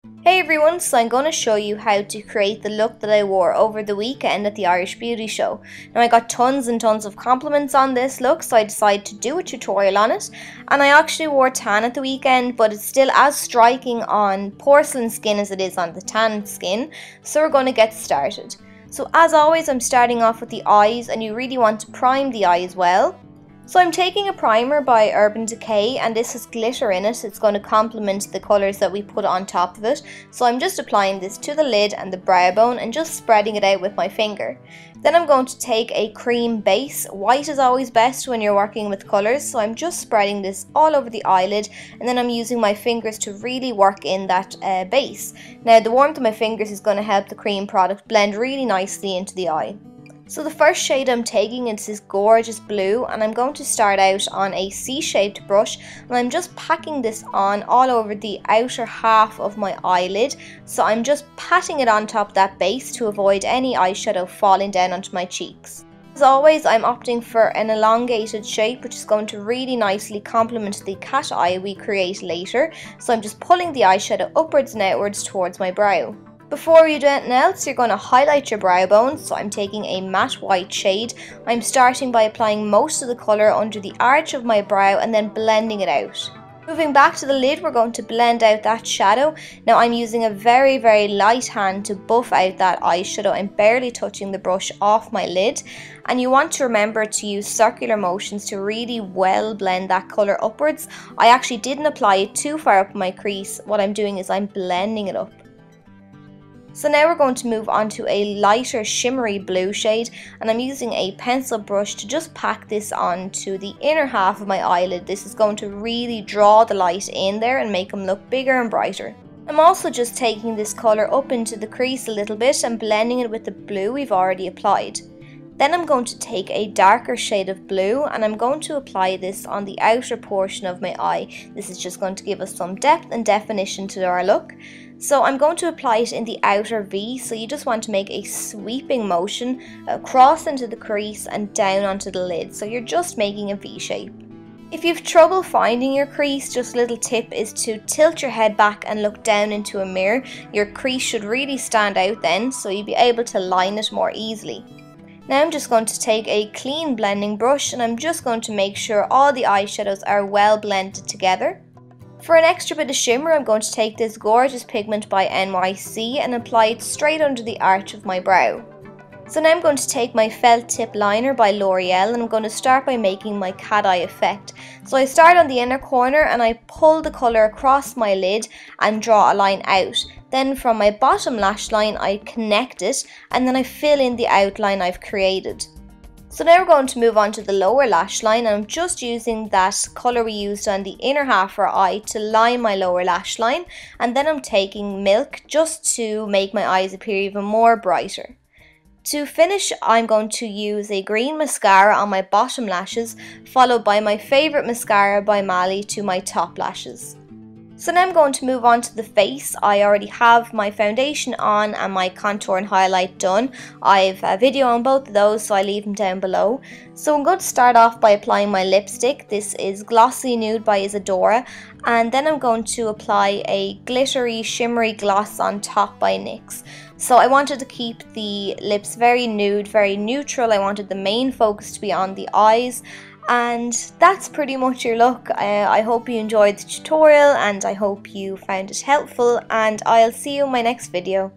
Hey everyone, so I'm going to show you how to create the look that I wore over the weekend at the Irish Beauty Show. Now I got tons and tons of compliments on this look, so I decided to do a tutorial on it. And I actually wore tan at the weekend, but it's still as striking on porcelain skin as it is on the tan skin, so we're going to get started. So as always, I'm starting off with the eyes, and you really want to prime the eye as well. So I'm taking a primer by Urban Decay, and this has glitter in it. It's going to complement the colours that we put on top of it. So I'm just applying this to the lid and the brow bone and just spreading it out with my finger. Then I'm going to take a cream base. White is always best when you're working with colours, so I'm just spreading this all over the eyelid, and then I'm using my fingers to really work in that base. Now the warmth of my fingers is going to help the cream product blend really nicely into the eye. So the first shade I'm taking is this gorgeous blue, and I'm going to start out on a C-shaped brush, and I'm just packing this on all over the outer half of my eyelid. So I'm just patting it on top of that base to avoid any eyeshadow falling down onto my cheeks. As always, I'm opting for an elongated shape, which is going to really nicely complement the cat eye we create later. So I'm just pulling the eyeshadow upwards and outwards towards my brow. Before you do anything else, you're going to highlight your brow bone, so I'm taking a matte white shade. I'm starting by applying most of the colour under the arch of my brow and then blending it out. Moving back to the lid, we're going to blend out that shadow. Now I'm using a very light hand to buff out that eyeshadow. I'm barely touching the brush off my lid, and you want to remember to use circular motions to really well blend that colour upwards. I actually didn't apply it too far up my crease. What I'm doing is I'm blending it up. So now we're going to move on to a lighter shimmery blue shade, and I'm using a pencil brush to just pack this onto the inner half of my eyelid. This is going to really draw the light in there and make them look bigger and brighter. I'm also just taking this colour up into the crease a little bit and blending it with the blue we've already applied. Then I'm going to take a darker shade of blue, and I'm going to apply this on the outer portion of my eye. This is just going to give us some depth and definition to our look. So I'm going to apply it in the outer V, so you just want to make a sweeping motion across into the crease and down onto the lid. So you're just making a V shape. If you've trouble finding your crease, just a little tip is to tilt your head back and look down into a mirror. Your crease should really stand out then, so you'll be able to line it more easily. Now I'm just going to take a clean blending brush, and I'm just going to make sure all the eyeshadows are well blended together. For an extra bit of shimmer, I'm going to take this gorgeous pigment by NYC and apply it straight under the arch of my brow. So now I'm going to take my felt tip liner by L'Oreal, and I'm going to start by making my cat eye effect. So I start on the inner corner and I pull the colour across my lid and draw a line out. Then from my bottom lash line I connect it, and then I fill in the outline I've created. So now we're going to move on to the lower lash line, and I'm just using that colour we used on the inner half of our eye to line my lower lash line, and then I'm taking Milk just to make my eyes appear even more brighter. To finish, I'm going to use a green mascara on my bottom lashes, followed by my favourite mascara by Mali to my top lashes. So now I'm going to move on to the face. I already have my foundation on and my contour and highlight done. I've a video on both of those, so I leave them down below. So I'm going to start off by applying my lipstick. This is Glossy Nude by Isadora, and then I'm going to apply a glittery shimmery gloss on top by NYX. So I wanted to keep the lips very nude, very neutral. I wanted the main focus to be on the eyes. And that's pretty much your look. I hope you enjoyed the tutorial, and I hope you found it helpful, and I'll see you in my next video.